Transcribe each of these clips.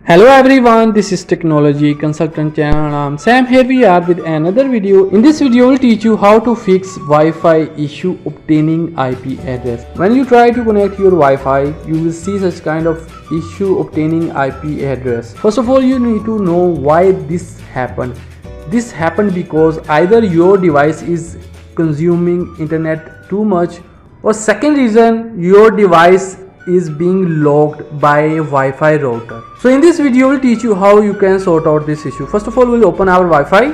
Hello everyone, this is Technology Consultant channel and I'm Sam. Here we are with another video. In this video, we'll teach you how to fix Wi-Fi issue obtaining IP address. When you try to connect your Wi-Fi, you will see such kind of issue obtaining IP address. First of all, you need to know why this happened. This happened because either your device is consuming internet too much, or second reason, your device is being logged by a Wi-Fi router. So in this video we'll teach you how you can sort out this issue. First of all, we'll open our Wi-Fi.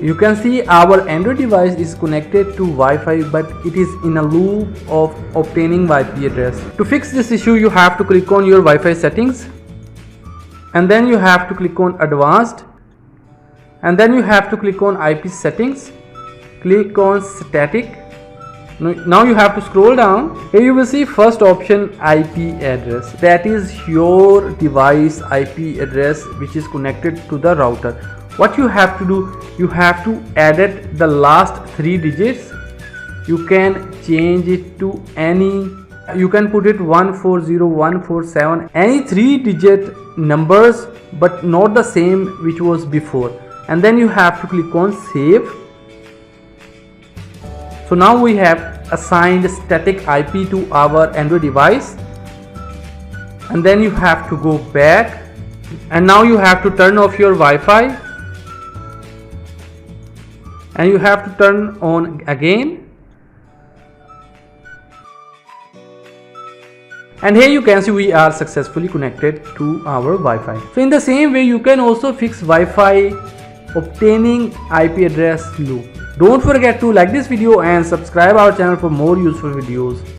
You can see our Android device is connected to Wi-Fi, but it is in a loop of obtaining IP address. To fix this issue, you have to click on your Wi-Fi settings, and then you have to click on advanced, and then you have to click on IP settings. Click on static. Now you have to scroll down. Here you will see first option, IP address. That is your device IP address which is connected to the router. What you have to do, you have to edit the last 3 digits. You can change it to any, you can put it 140147, any 3-digit numbers, but not the same which was before. And then you have to click on save. So now we have assigned static IP to our Android device, and then you have to go back, and now you have to turn off your Wi-Fi, and you have to turn on again, and here you can see we are successfully connected to our Wi-Fi. So in the same way, you can also fix Wi-Fi obtaining IP address loop. Don't forget to like this video and subscribe our channel for more useful videos.